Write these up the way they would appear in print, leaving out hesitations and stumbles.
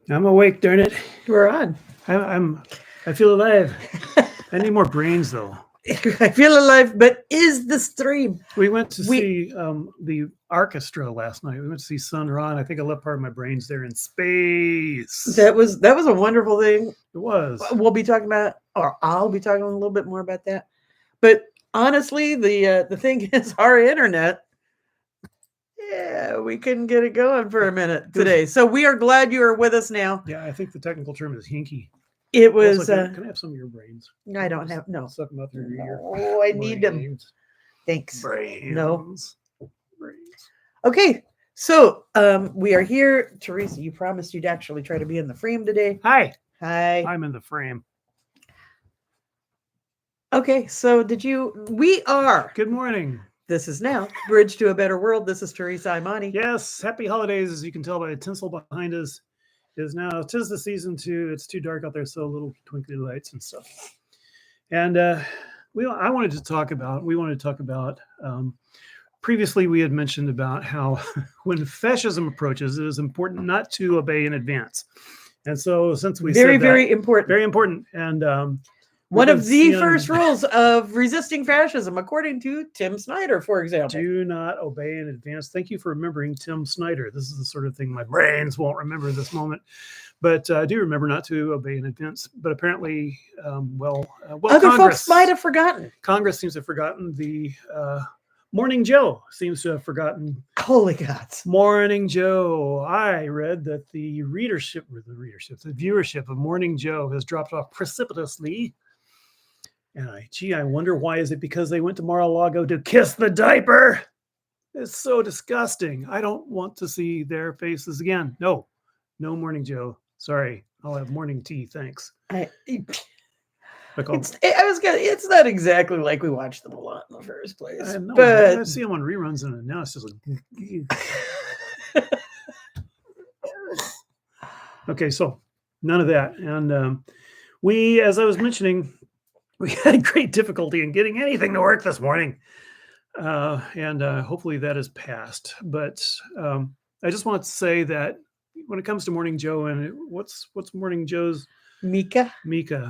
I'm awake, darn it. We're on. I feel alive. I need more brains though. I feel alive, but is the stream? We went to We see the orchestra last night. We went to see Sun Ra. I think I left part of my brains there in space. that was a wonderful thing. It was. We'll be talking about, or I'll be talking a little bit more about that. But honestly, the thing is, our internet. Yeah, we couldn't get it going for a minute today. So we are glad you are with us now. Yeah, I think the technical term is hinky. It was. Also, can I have some of your brains? I don't have no. Suck them up through your ear. Oh, I need them. Brains. Thanks. Brains. No. Brains. Okay, so we are here. Teresa, you promised you'd actually try to be in the frame today. Hi. Hi. I'm in the frame. Okay, so we are. Good morning. This is now Bridge to a Better World. This is Teresa Imani. Yes, happy holidays. As you can tell by the tinsel behind us, is now 'tis the season too. It's too dark out there, so little twinkly lights and stuff. And we wanted to talk about. Previously, we had mentioned about how when fascism approaches, it is important not to obey in advance. And so, since we very, said that, very important, very important, and one of the first rules of resisting fascism, according to Tim Snyder, for example. Do not obey in advance. Thank you for remembering Tim Snyder. This is the sort of thing my brains won't remember this moment. But I do remember not to obey in advance. But apparently, other Congress, folks might have forgotten. Congress seems to have forgotten. The Morning Joe seems to have forgotten. Holy gods. Morning Joe. I read that the viewership of Morning Joe has dropped off precipitously. And I wonder why. Is it because they went to Mar-a-Lago to kiss the diaper? It's so disgusting. I don't want to see their faces again. No Morning Joe. Sorry, I'll have morning tea. Thanks. It's not exactly like we watched them a lot in the first place. I know, but I see them on reruns, and now it's just like. Okay, so none of that. And we, as I was mentioning, we had great difficulty in getting anything to work this morning. And hopefully that is passed. But I just want to say that when it comes to Morning Joe, and what's Morning Joe's? Mika.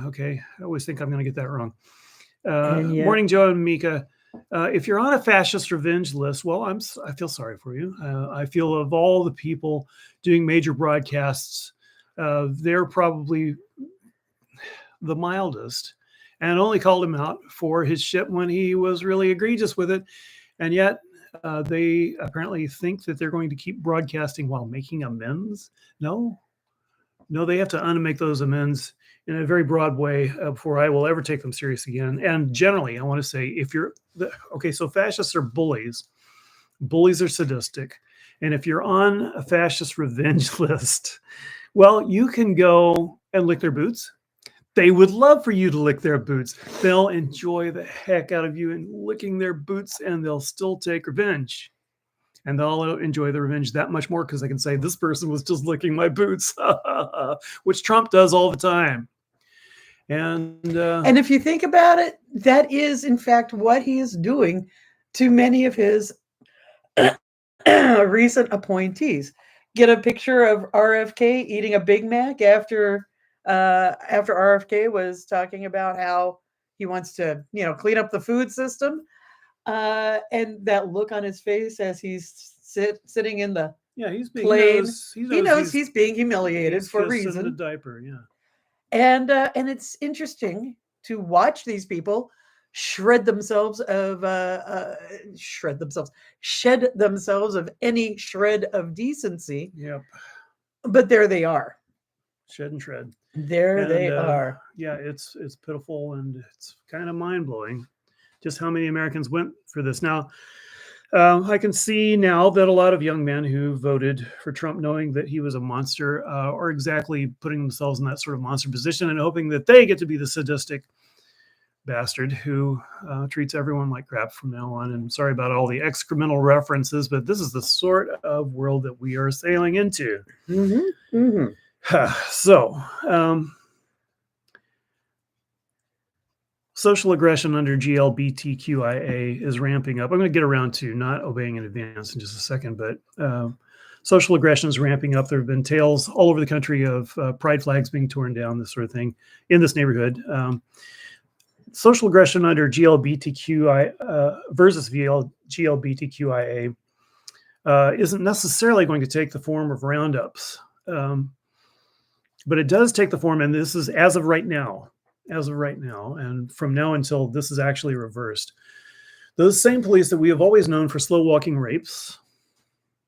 Okay. I always think I'm going to get that wrong. Morning Joe and Mika. If you're on a fascist revenge list, well, I feel sorry for you. I feel of all the people doing major broadcasts, they're probably the mildest, and only called him out for his shit when he was really egregious with it. And yet they apparently think that they're going to keep broadcasting while making amends. No, they have to unmake those amends in a very broad way before I will ever take them serious again. And generally, I want to say, so fascists are bullies. Bullies are sadistic. And if you're on a fascist revenge list, well, you can go and lick their boots. They would love for you to lick their boots. They'll enjoy the heck out of you in licking their boots, and they'll still take revenge. And they'll enjoy the revenge that much more because they can say, this person was just licking my boots, which Trump does all the time. And if you think about it, that is, in fact, what he is doing to many of his recent appointees. Get a picture of RFK eating a Big Mac after RFK was talking about how he wants to, clean up the food system. And that look on his face as he's sitting in the plane. He knows he's being humiliated for a reason. The diaper, yeah. And it's interesting to watch these people shed themselves of any shred of decency. Yep. But there they are. Shed and shred. There they are. Yeah, it's pitiful, and it's kind of mind-blowing just how many Americans went for this. Now, I can see now that a lot of young men who voted for Trump, knowing that he was a monster, are exactly putting themselves in that sort of monster position and hoping that they get to be the sadistic bastard who treats everyone like crap from now on. And sorry about all the excremental references, but this is the sort of world that we are sailing into. Mm-hmm. Mm-hmm. So, social aggression under GLBTQIA is ramping up. I'm going to get around to not obeying in advance in just a second, but social aggression is ramping up. There have been tales all over the country of pride flags being torn down, this sort of thing, in this neighborhood. Social aggression under GLBTQI versus GLBTQIA isn't necessarily going to take the form of roundups, but it does take the form, and this is as of right now, and from now until this is actually reversed. Those same police that we have always known for slow walking rape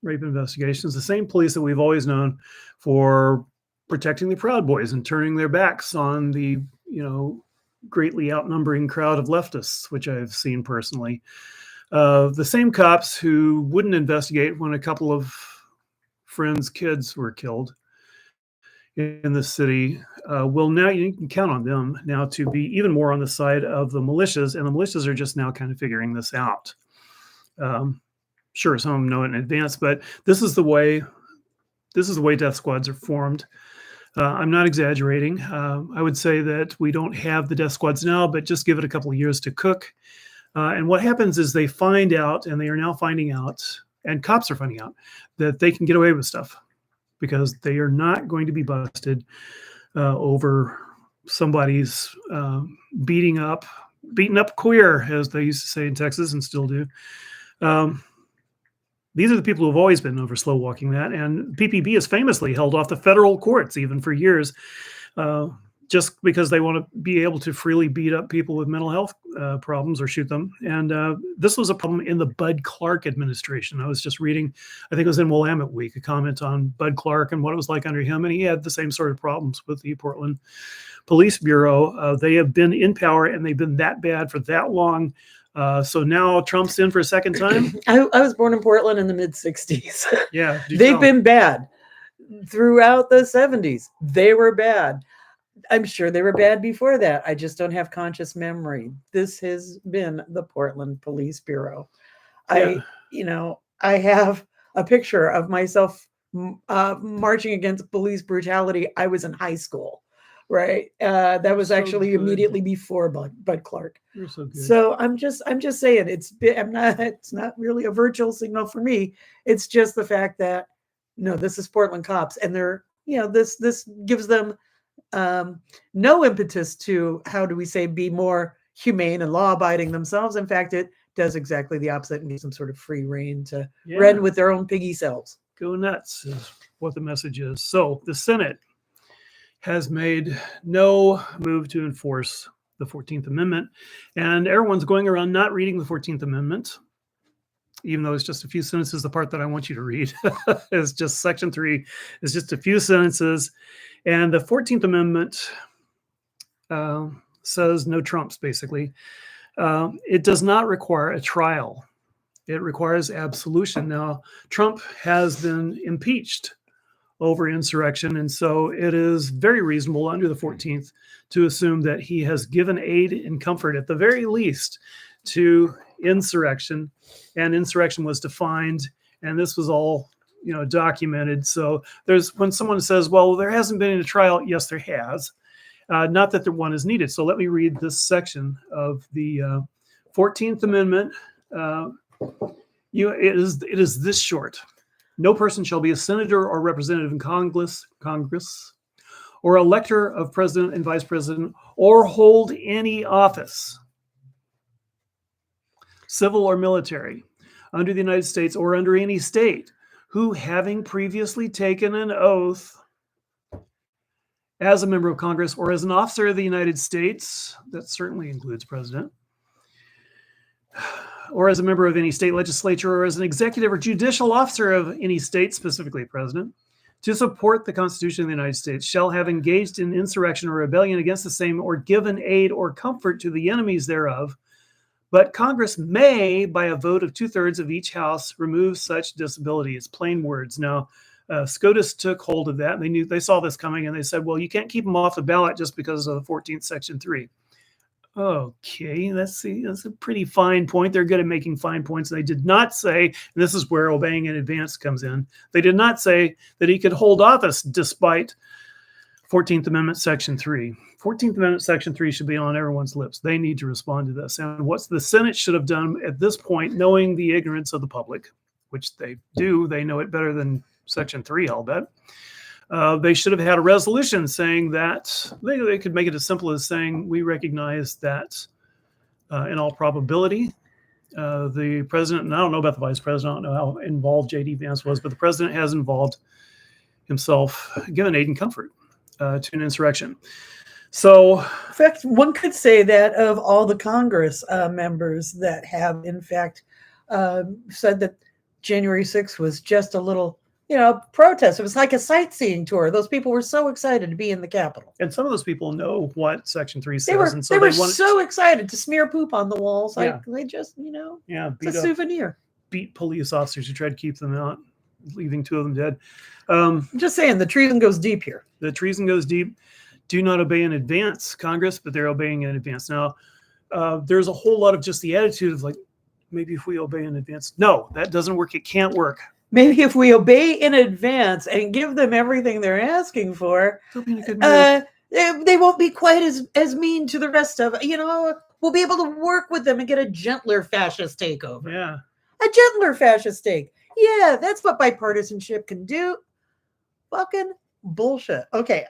investigations, the same police that we've always known for protecting the Proud Boys and turning their backs on the, greatly outnumbering crowd of leftists, which I've seen personally. The same cops who wouldn't investigate when a couple of friends' kids were killed in the city will now, you can count on them now to be even more on the side of the militias, and the militias are just now kind of figuring this out. Sure, some of them know it in advance, but this is the way death squads are formed. I'm not exaggerating. I would say that we don't have the death squads now, but just give it a couple of years to cook. And what happens is they find out, and they are now finding out, and cops are finding out, that they can get away with stuff because they are not going to be busted over somebody's beating up queer, as they used to say in Texas and still do. These are the people who have always been over slow walking that, and PPB has famously held off the federal courts even for years, just because they want to be able to freely beat up people with mental health problems or shoot them. And this was a problem in the Bud Clark administration. I was just reading, I think it was in Willamette Week, a comment on Bud Clark and what it was like under him, and he had the same sort of problems with the Portland Police Bureau. They have been in power, and they've been that bad for that long. So now Trump's in for a second time. I was born in Portland in the mid-'60s. Yeah. They've been bad throughout the 70s. They were bad. I'm sure they were bad before that. I just don't have conscious memory. This has been the Portland Police Bureau. Yeah. I have a picture of myself marching against police brutality. I was in high school. Right. That was actually immediately before Bud Clark. You're so good. So I'm just saying it's not really a virtual signal for me. It's just the fact that this is Portland cops, and they're, this gives them no impetus to, how do we say, be more humane and law abiding themselves. In fact, it does exactly the opposite and gives them sort of free reign to run with their own piggy selves. Go nuts is what the message is. So the Senate has made no move to enforce the 14th Amendment. And everyone's going around not reading the 14th Amendment, even though it's just a few sentences. The part that I want you to read is just Section 3. It's just a few sentences. And the 14th Amendment says no Trumps, basically. It does not require a trial. It requires absolution. Now, Trump has been impeached over insurrection, and so it is very reasonable under the 14th to assume that he has given aid and comfort, at the very least, to insurrection. And insurrection was defined, and this was all documented. So when someone says, well, there hasn't been a trial, yes, there has. Not that one is needed. So let me read this section of the 14th Amendment. It is this short. No person shall be a senator or representative in Congress, or elector of president and vice president, or hold any office, civil or military, under the United States or under any state, who, having previously taken an oath as a member of Congress or as an officer of the United States, that certainly includes president, or as a member of any state legislature, or as an executive or judicial officer of any state, specifically president, to support the Constitution of the United States, shall have engaged in insurrection or rebellion against the same, or given aid or comfort to the enemies thereof. But Congress may, by a vote of 2/3 of each house, remove such disability. It's plain words. Now, SCOTUS took hold of that. And they saw this coming, and they said, well, you can't keep them off the ballot just because of the 14th Section 3. Okay, that's a pretty fine point. They're good at making fine points. They did not say, and this is where obeying in advance comes in, they did not say that he could hold office despite 14th Amendment Section 3. 14th Amendment Section 3 should be on everyone's lips. They need to respond to this. And what the Senate should have done at this point, knowing the ignorance of the public, which they do. They know it better than Section 3, I'll bet. They should have had a resolution saying that they could make it as simple as saying, we recognize that in all probability, the president, and I don't know about the vice president, I don't know how involved J.D. Vance was, but the president has involved himself, given aid and comfort to an insurrection. So, in fact, one could say that of all the Congress members that have, in fact, said that January 6th was just a little, protest. It was like a sightseeing tour. Those people were so excited to be in the Capitol. And some of those people know what Section 3 says. They were so excited to smear poop on the walls. Yeah. Like they just, it's a souvenir. Beat police officers who tried to keep them out, leaving 2 of them dead. I'm just saying, the treason goes deep here. The treason goes deep. Do not obey in advance, Congress, but they're obeying in advance. Now, there's a whole lot of just the attitude of like, maybe if we obey in advance. No, that doesn't work. It can't work. Maybe if we obey in advance and give them everything they're asking for, they won't be quite as mean to the rest of it. We'll be able to work with them and get a gentler fascist takeover. Yeah. A gentler fascist take. Yeah, that's what bipartisanship can do. Fucking bullshit. Okay.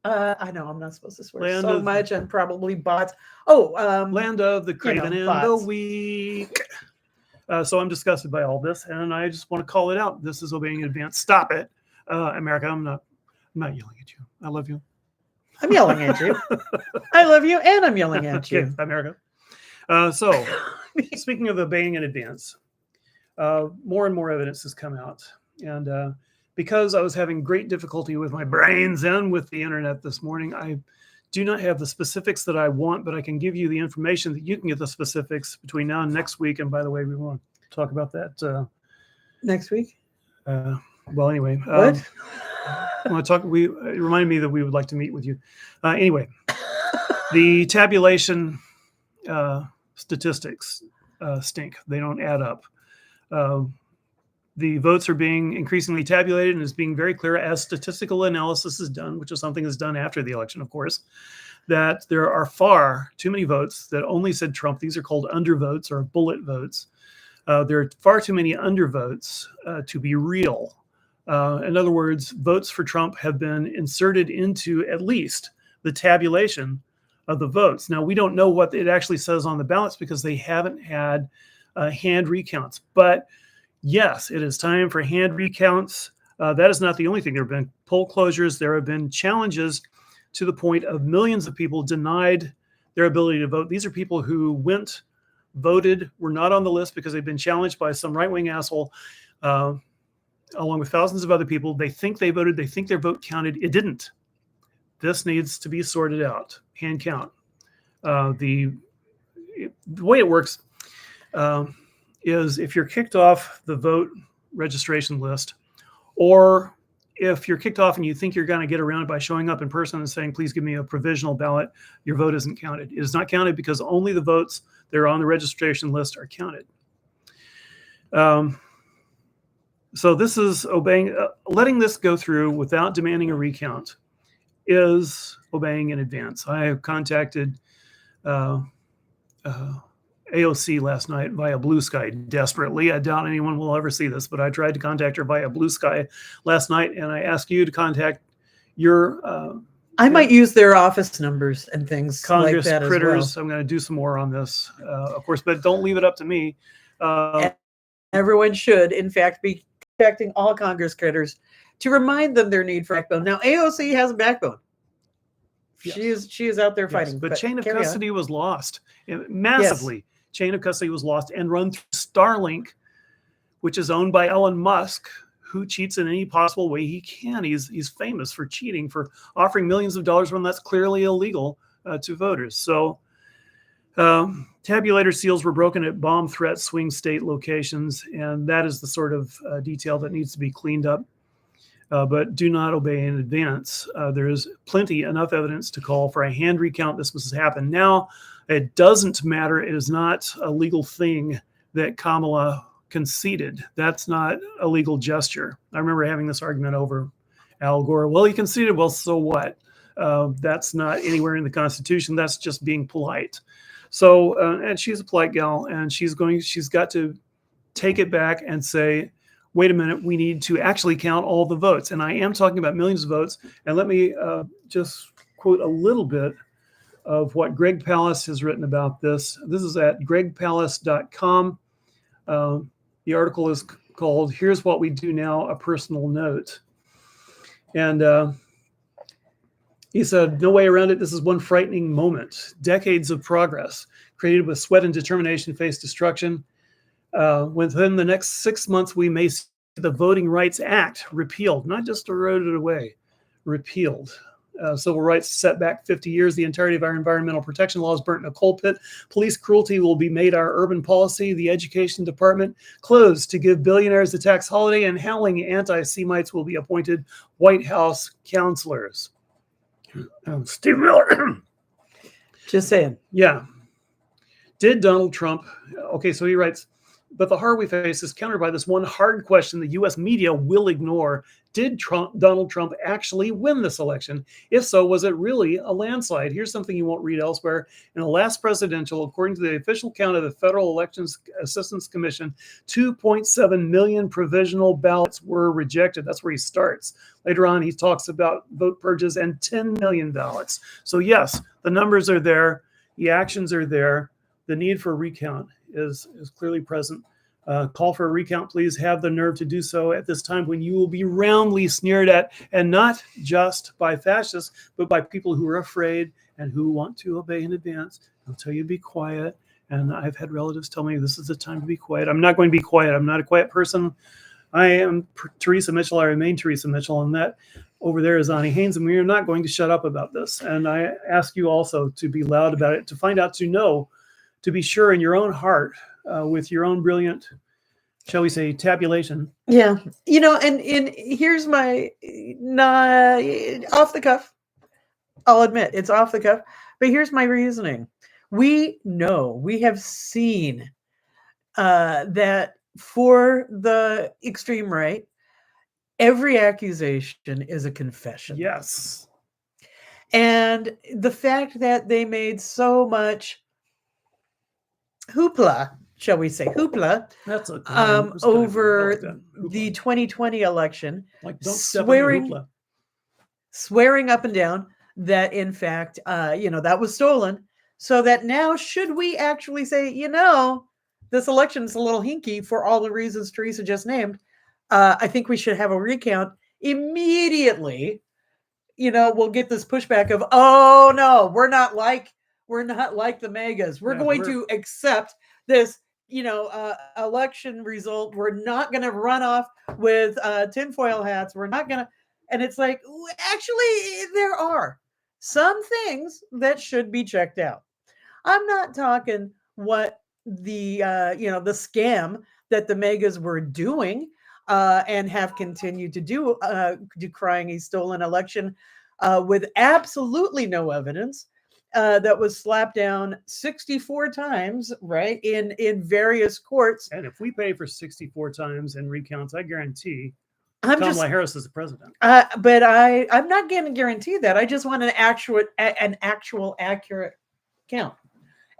I know I'm not supposed to swear so much, and probably bots. Land of the craven and the weak. So I'm disgusted by all this, and I just want to call it out. This is obeying in advance. Stop it, America. I'm not yelling at you. I love you. I'm yelling at you. I love you, and I'm yelling at you, okay, America. So, speaking of obeying in advance, more and more evidence has come out, and because I was having great difficulty with my brains and with the internet this morning, I do not have the specifics that I want, but I can give you the information that you can get the specifics between now and next week. And by the way, we want to talk about that next week. Well, anyway, what? I want to talk. It reminded me that we would like to meet with you. Anyway, the tabulation statistics stink. They don't add up. The votes are being increasingly tabulated, and it's being very clear as statistical analysis is done, which is something that's done after the election, of course, that there are far too many votes that only said Trump. These are called undervotes or bullet votes. There are far too many undervotes to be real. In other words, votes for Trump have been inserted into at least the tabulation of the votes. Now, we don't know what it actually says on the ballots because they haven't had hand recounts, but yes, it is time for hand recounts. That is not the only thing. There have been poll closures. There have been challenges to the point of millions of people denied their ability to vote. These are people who voted, were not on the list because they've been challenged by some right-wing asshole, along with thousands of other people. They think they voted. They think their vote counted. It didn't. This needs to be sorted out. Hand count. The way it works is if you're kicked off the vote registration list, or if you're kicked off and you think you're going to get around it by showing up in person and saying, please give me a provisional ballot, your vote isn't counted. It is not counted because only the votes that are on the registration list are counted. So this is obeying, letting this go through without demanding a recount is obeying in advance. I have contacted AOC last night via Blue Sky desperately. I doubt anyone will ever see this, but I tried to contact her via Blue Sky last night, and I asked you to contact your I might use their office numbers and things Congress like that critters. as well. I'm going to do some more on this, of course, but don't leave it up to me. Everyone should, in fact, be contacting all Congress critters to remind them their need for backbone. Now, AOC has a backbone. Yes. She is out there fighting. Yes, but chain of custody was lost massively. Yes. Chain of custody was lost and run through Starlink, which is owned by Elon Musk, who cheats in any possible way he can. He's famous for cheating, for offering millions of dollars when that's clearly illegal to voters. So tabulator seals were broken at bomb threat swing state locations, and that is the sort of detail that needs to be cleaned up. But do not obey in advance. There is enough evidence to call for a hand recount. This must happen now. It doesn't matter. It is not a legal thing that Kamala conceded. That's not a legal gesture. I remember having this argument over Al Gore. Well, he conceded. Well, so what? That's not anywhere in the Constitution. That's just being polite. So, and she's a polite gal, and she's got to take it back and say, wait a minute, we need to actually count all the votes. And I am talking about millions of votes. And let me just quote a little bit of what Greg Palast has written about this. This is at gregpalast.com. The article is called "Here's What We Do Now, a Personal Note." And he said, no way around it. This is one frightening moment. Decades of progress created with sweat and determination face destruction. Within the next 6 months, we may see the Voting Rights Act repealed, not just eroded away, repealed. Civil rights set back 50 years. The entirety of our environmental protection laws burnt in a coal pit. Police cruelty will be made our urban policy. The education department closed to give billionaires a tax holiday, and howling anti-Semites will be appointed White House counselors. Steve Miller. Just saying. Yeah. Did Donald Trump, okay, so he writes, but the horror we face is countered by this one hard question the U.S. media will ignore. Did Donald Trump actually win this election? If so, was it really a landslide? Here's something you won't read elsewhere. In the last presidential, according to the official count of the Federal Elections Assistance Commission, 2.7 million provisional ballots were rejected. That's where he starts. Later on, he talks about vote purges and 10 million ballots. So yes, the numbers are there. The actions are there. The need for recount is clearly present. Call for a recount, please. Have the nerve to do so at this time when you will be roundly sneered at, and not just by fascists, but by people who are afraid and who want to obey in advance. They'll tell you to be quiet. And I've had relatives tell me this is the time to be quiet. I'm not going to be quiet. I'm not a quiet person. I am Teresa Mitchell. I remain Teresa Mitchell. And that over there is Ani Haynes. And we are not going to shut up about this. And I ask you also to be loud about it, to find out, to know, to be sure in your own heart, with your own brilliant, shall we say, tabulation. Yeah. And here's my, not off the cuff. I'll admit it's off the cuff, but here's my reasoning. We know, we have seen that for the extreme right, every accusation is a confession. Yes. And the fact that they made so much hoopla, shall we say, that's okay. over the 2020 election, like don't swearing up and down that in fact, that was stolen. So that now, should we actually say, this election is a little hinky for all the reasons Teresa just named, I think we should have a recount immediately. We'll get this pushback of, oh no, we're not like the megas. We're going to accept this, election result. We're not going to run off with tinfoil hats. We're not going to. And it's like, actually, there are some things that should be checked out. I'm not talking what the scam that the megas were doing and have continued to do, decrying a stolen election with absolutely no evidence. That was slapped down 64 times, right, in various courts. And if we pay for 64 times in recounts, I guarantee Kamala Harris is the president. But I'm not going to guarantee that. I just want an actual accurate count.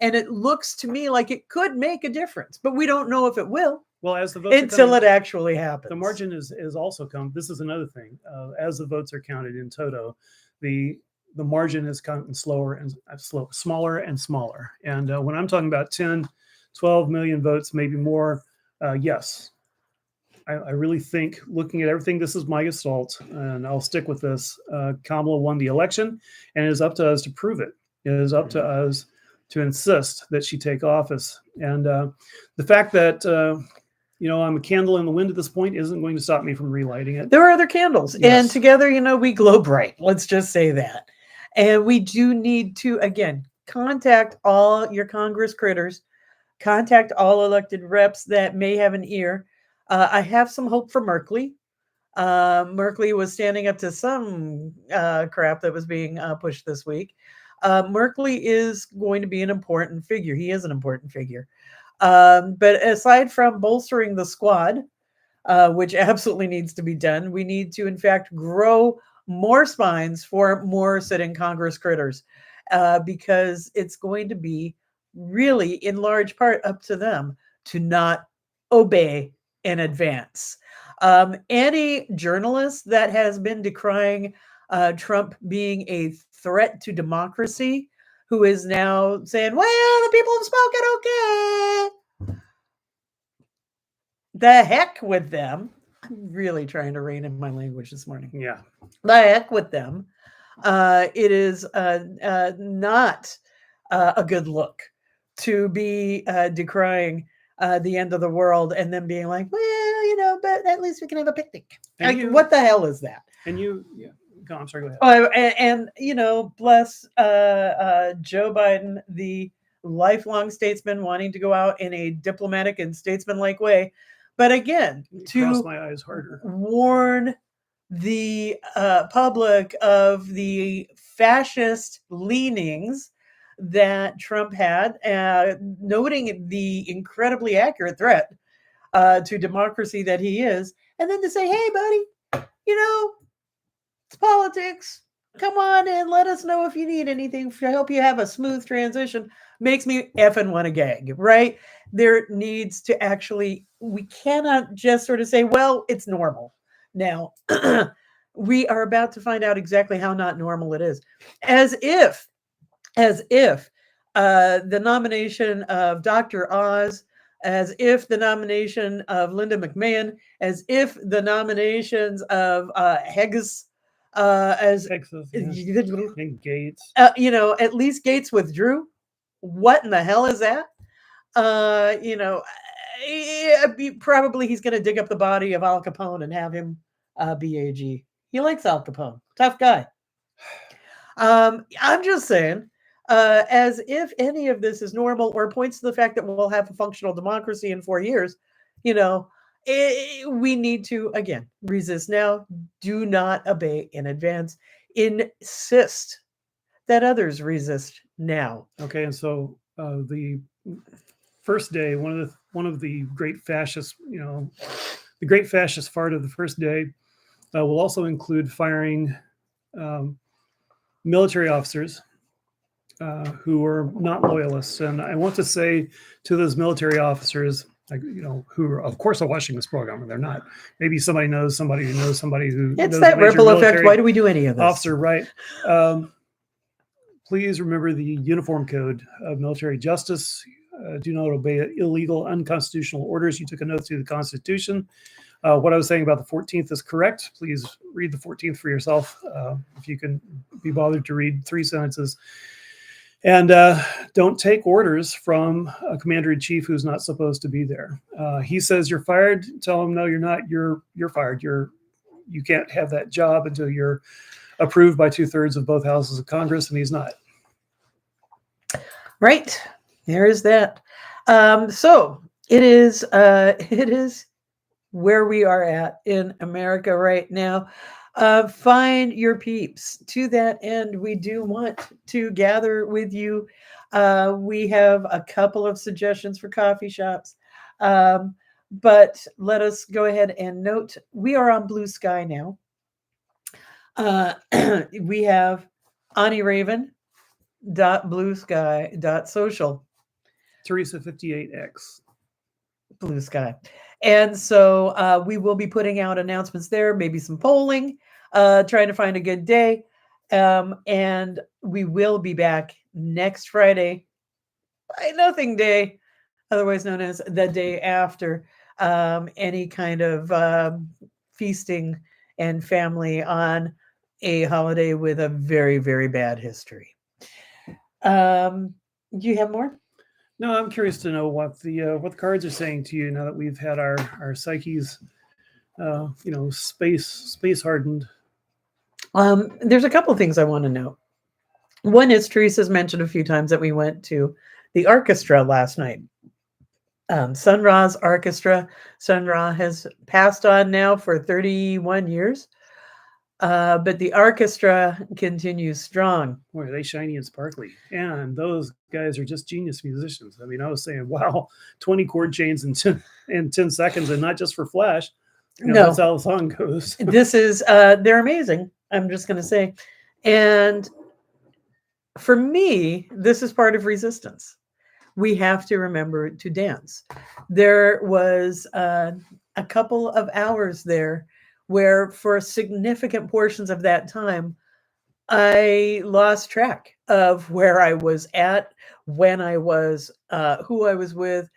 And it looks to me like it could make a difference, but we don't know if it will. Well, as the votes until it actually happens. The margin is also come. This is another thing. As the votes are counted in toto, the margin has gotten smaller and smaller. And when I'm talking about 10, 12 million votes, maybe more, yes, I really think, looking at everything, this is my gestalt, and I'll stick with this. Kamala won the election, and it is up to us to prove it. It is up to us to insist that she take office. And the fact that I'm a candle in the wind at this point isn't going to stop me from relighting it. There are other candles, yes. And together, we glow bright. Let's just say that. And we do need to, again, contact all your Congress critters, contact all elected reps that may have an ear. I have some hope for Merkley. Merkley was standing up to some crap that was being pushed this week. Merkley is going to be an important figure. He is an important figure. But aside from bolstering the squad, which absolutely needs to be done, we need to, in fact, grow more spines for more sitting Congress critters, because it's going to be really, in large part, up to them to not obey in advance. Any journalist that has been decrying Trump being a threat to democracy, who is now saying, well, the people have spoken, okay. The heck with them. I'm really trying to rein in my language this morning. Yeah. The heck with them. It is not a good look to be decrying the end of the world and then being like, well, you know, but at least we can have a picnic. Like, what the hell is that? And you, yeah. Go, I'm sorry, go ahead. Oh, and you know, bless Joe Biden, the lifelong statesman, wanting to go out in a diplomatic and statesman-like way. But again, Cross my eyes harder. Warn the public of the fascist leanings that Trump had, noting the incredibly accurate threat to democracy that he is, and then to say, hey, buddy, you know, it's politics. Come on and let us know if you need anything to help you have a smooth transition. Makes me effing want to gag, right? There needs to actually, we cannot just sort of say, well, it's normal. Now, we are about to find out exactly how not normal it is. As if the nomination of Dr. Oz, as if the nomination of Linda McMahon, as if the nominations of Heggs, as Texas, yeah. And Gates, you know, at least Gates withdrew. What in the hell is that? You know, probably he's going to dig up the body of Al Capone and have him be AG. He likes Al Capone, tough guy. I'm just saying, as if any of this is normal or points to the fact that we'll have a functional democracy in 4 years, you know, we need to, again, resist now. Do not obey in advance. Insist that others resist now. Okay, and so the first day, one of the great fascist, you know, the great fascist part of the first day will also include firing military officers who are not loyalists. And I want to say to those military officers, like, you know, who are, of course, are watching this program, and they're not. Maybe somebody knows somebody who knows somebody who. It's knows that ripple effect. Why do we do any of this? Officer, right? Please remember the Uniform Code of Military Justice. Do not obey illegal, unconstitutional orders. You took an oath to the Constitution. What I was saying about the 14th is correct. Please read the 14th for yourself, if you can be bothered to read 3 sentences. And don't take orders from a commander-in-chief who's not supposed to be there. He says you're fired. Tell him, no, you're not. You're fired. You can't have that job until you're approved by 2/3 of both houses of Congress, and he's not. Right. There is that. So it is where we are at in America right now. Find your peeps. To that end, we do want to gather with you. We have a couple of suggestions for coffee shops. But let us go ahead and note, we are on Blue Sky now. We have AniRaven.bluesky.social. Teresa 58X. Blue Sky. And so we will be putting out announcements there, maybe some polling, trying to find a good day. And we will be back next Friday, by Nothing Day, otherwise known as the day after any kind of feasting and family on a holiday with a very, very bad history. Do you have more? No, I'm curious to know what the cards are saying to you now that we've had our psyches, space hardened. There's a couple of things I want to know. One is Teresa's mentioned a few times that we went to the orchestra last night. Sun Ra's orchestra. Sun Ra has passed on now for 31 years. But the orchestra continues strong. Boy, are they shiny and sparkly. And those guys are just genius musicians. I mean, I was saying, wow, 20 chord chains in 10 seconds, and not just for Flash. No, that's how the song goes. This is, they're amazing. I'm just going to say. And for me, this is part of resistance. we have to remember to dance. There was a couple of hours there where, for significant portions of that time, I lost track of where I was at, when I was, who I was with.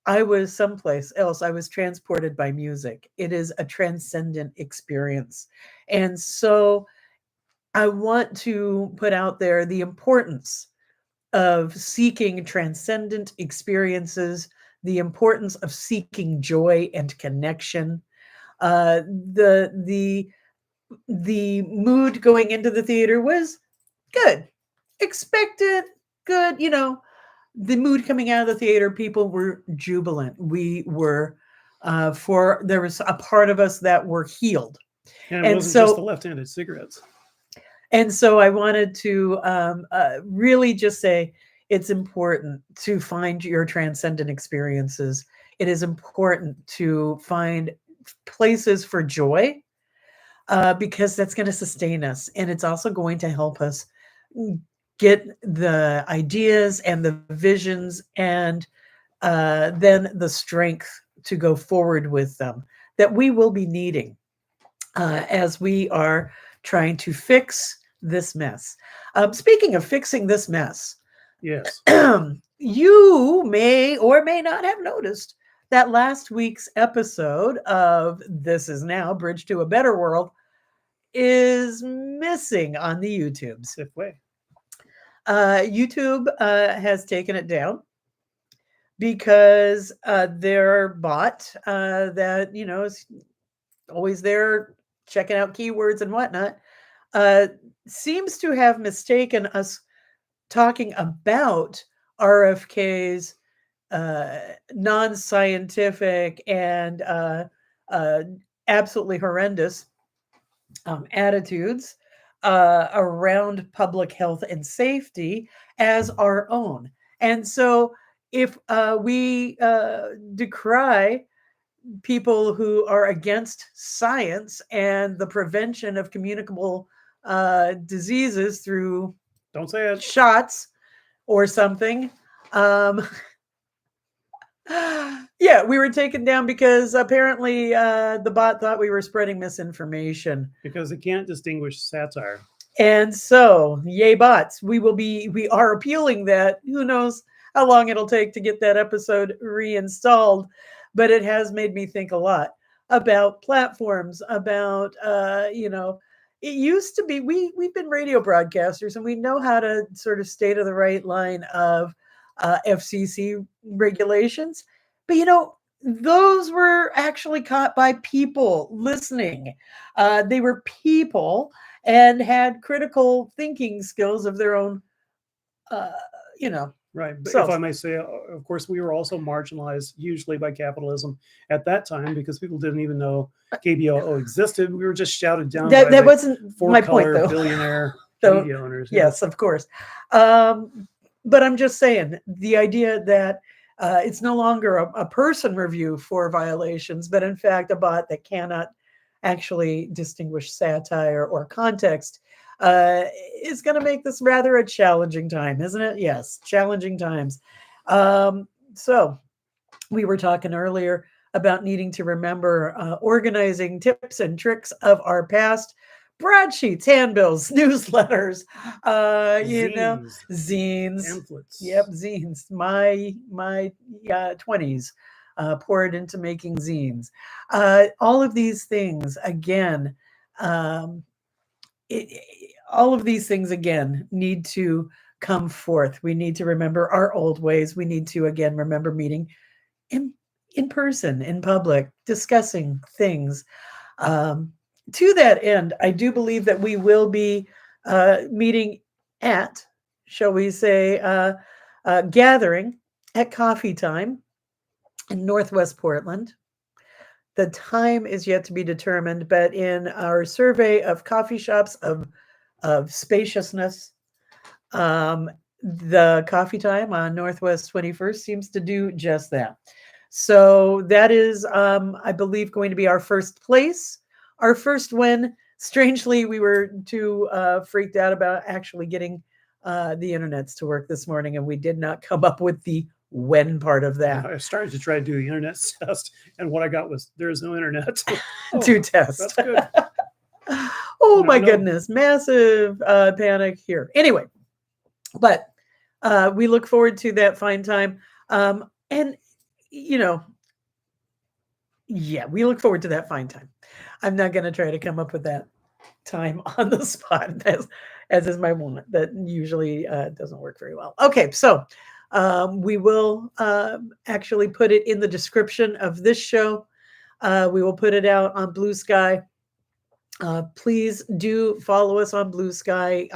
I was someplace else. I was transported by music. It is a transcendent experience. And so I want to put out there the importance of seeking transcendent experiences, the importance of seeking joy and connection. Uh, the the the mood going into the theater was good, expected, good. The mood coming out of the theater, people were jubilant. We were, there was a part of us that were healed. And it And wasn't just the so, left-handed cigarettes. I wanted to really just say it's important to find your transcendent experiences. It is important to find places for joy, because that's going to sustain us. And it's also going to help us get the ideas and the visions, and then the strength to go forward with them that we will be needing as we are trying to fix this mess. Speaking of fixing this mess, Yes. you may or may not have noticed that last week's episode of This Is Now Bridge to a Better World is missing on the YouTubes. If way. YouTube has taken it down because their bot that is always there checking out keywords and whatnot seems to have mistaken us talking about RFK's non-scientific and absolutely horrendous attitudes around public health and safety as our own. And so if we decry people who are against science and the prevention of communicable diseases through Don't say it. shots or something, yeah, we were taken down because apparently the bot thought we were spreading misinformation. Because it can't distinguish satire. And so, yay bots, we are appealing that. Who knows how long it'll take to get that episode reinstalled, but it has made me think a lot about platforms, about it used to be we've been radio broadcasters and we know how to sort of stay to the right line of FCC regulations, but those were actually caught by people listening. They were people and had critical thinking skills of their own, Right. But So- if I may say, of course, we were also marginalized hugely by capitalism at that time because people didn't even know KBOO existed. We were just shouted down by that the wasn't my point, four-color though. billionaire So, media owners. Yes, of course. But I'm just saying the idea that it's no longer a person review for violations, but in fact a bot that cannot actually distinguish satire or context is going to make this rather a challenging time, isn't it? Yes, challenging times. So we were talking earlier about needing to remember organizing tips and tricks of our past. Broadsheets, handbills, newsletters, Zines, zines. pamphlets. Yep, zines. My 20s poured into making zines. All of these things again. All of these things again need to come forth. We need to remember our old ways. We need to again remember meeting in person, in public, discussing things. To that end, I do believe that we will be meeting at, shall we say, gathering at coffee time in Northwest Portland. The time is yet to be determined, but in our survey of coffee shops of spaciousness, the coffee time on Northwest 21st seems to do just that. So that is, I believe, going to be our first place. Our first win. Strangely, we were too freaked out about actually getting the internets to work this morning, and we did not come up with the when part of that I started to try to do the internet test, and what I got was there is no internet. Oh, to test. that's good. Oh No, my no. goodness, massive panic here. Anyway, but we look forward to that fine time. And, you know, yeah, we look forward to that fine time. I'm not going to try to come up with that time on the spot, as is my moment. That usually doesn't work very well. Okay, so we will actually put it in the description of this show. We will put it out on Blue Sky. Please do follow us on Blue Sky.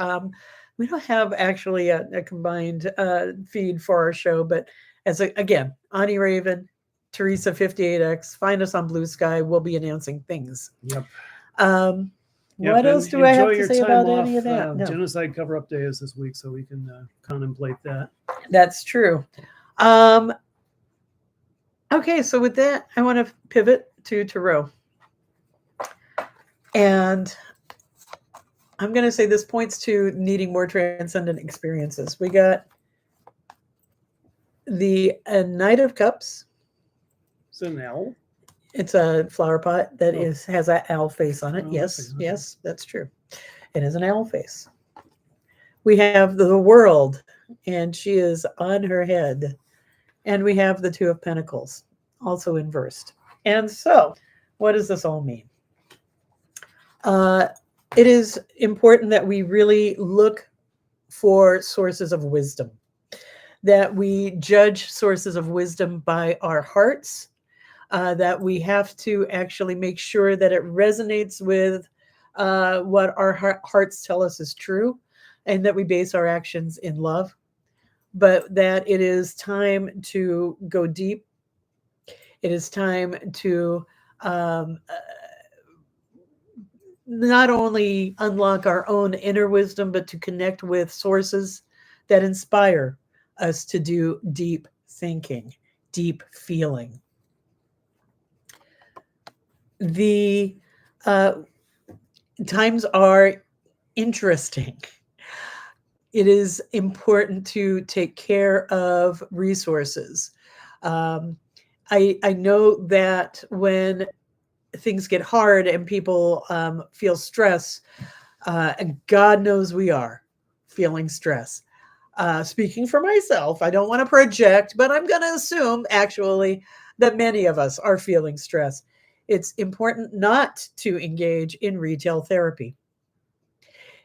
We don't have actually a combined feed for our show, but again, Ani Raven, Teresa 58X, find us on Blue Sky. We'll be announcing things. Yep. What else do I have to say about any of that? No. Genocide Cover-Up Day is this week, so we can contemplate that. That's true. Okay, so with that, I want to pivot to Tarot. And I'm going to say this points to needing more transcendent experiences. We got the Knight of Cups. It's an owl. It's a flower pot that has an owl face on it. Yes, okay. Yes, that's true. It is an owl face. We have the World, and she is on her head. And we have the Two of Pentacles, also inversed. And so, what does this all mean? It is important that we really look for sources of wisdom, that we judge sources of wisdom by our hearts, that we have to actually make sure that it resonates with what our hearts tell us is true, and that we base our actions in love, but that it is time to go deep. It is time to not only unlock our own inner wisdom, but to connect with sources that inspire us to do deep thinking, deep feeling. The times are interesting. It is important to take care of resources. I know that when things get hard and people feel stress, and God knows we are feeling stress. Speaking for myself, I don't want to project, but I'm going to assume actually that many of us are feeling stress. It's important not to engage in retail therapy.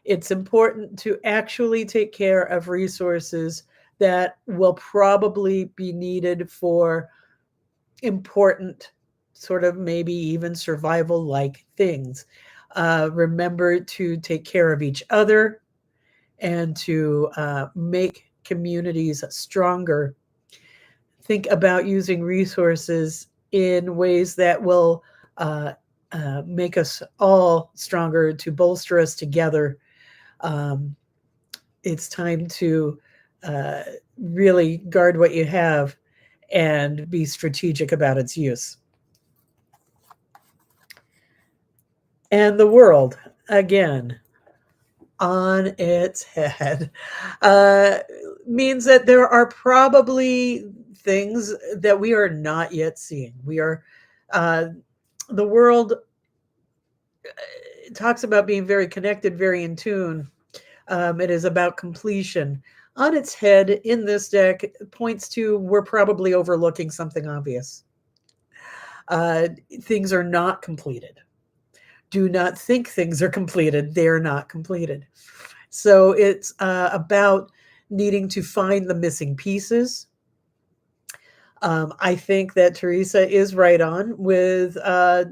It's important to actually take care of resources that will probably be needed for important sort of maybe even survival-like things. Remember to take care of each other and to make communities stronger. Think about using resources in ways that will make us all stronger, to bolster us together. It's time to really guard what you have and be strategic about its use. And the World, again, on its head, means that there are probably things that we are not yet seeing. We are, the World talks about being very connected, very in tune. It is about completion. On its head in this deck points to we're probably overlooking something obvious. Things are not completed. Do not think things are completed. They're not completed. So it's about needing to find the missing pieces. I think that Teresa is right on with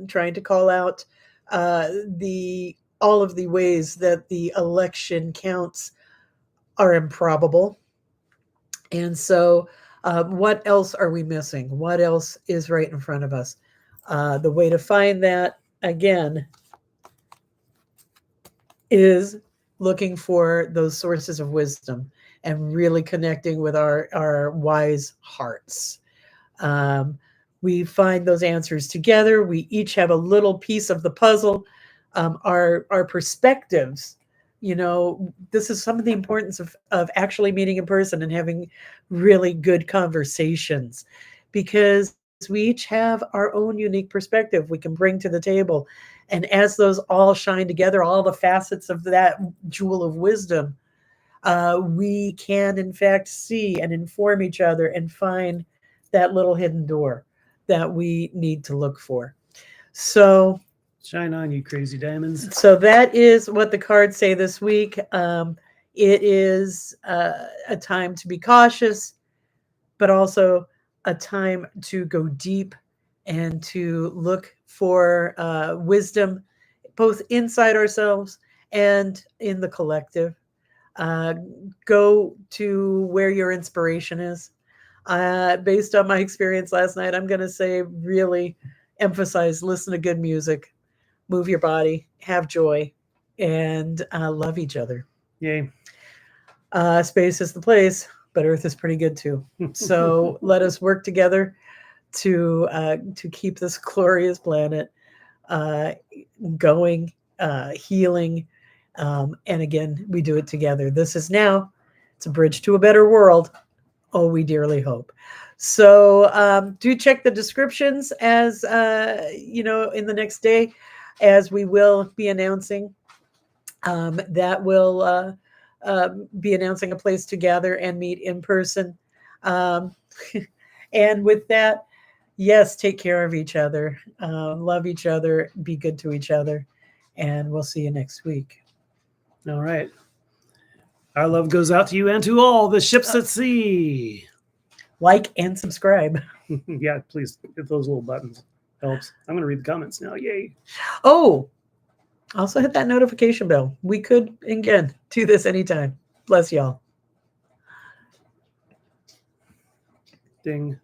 trying to call out all of the ways that the election counts are improbable. And so what else are we missing? What else is right in front of us? The way to find that, again, is looking for those sources of wisdom and really connecting with our wise hearts. We find those answers together. We each have a little piece of the puzzle. Our perspectives, this is some of the importance of actually meeting in person and having really good conversations, because we each have our own unique perspective we can bring to the table. And as those all shine together, all the facets of that jewel of wisdom, we can in fact see and inform each other and find that little hidden door that we need to look for. So shine on, you crazy diamonds. So that is what the cards say this week. It is a time to be cautious, but also a time to go deep and to look for wisdom, both inside ourselves and in the collective. Go to where your inspiration is. Based on my experience last night, I'm going to say really emphasize, listen to good music, move your body, have joy, and love each other. Yay. Space is the place, but Earth is pretty good too. So let us work together to keep this glorious planet going, healing. And again, we do it together. This is now. It's a bridge to a better world. Oh, we dearly hope. So do check the descriptions as, in the next day, as we will be announcing that will be announcing a place to gather and meet in person. And with that, yes, take care of each other, love each other, be good to each other, and we'll see you next week. All right. Our love goes out to you and to all the ships at sea. Like and subscribe. Yeah, please hit those little buttons. Helps. I'm going to read the comments now. Yay. Oh, also hit that notification bell. We could, again, do this anytime. Bless y'all. Ding.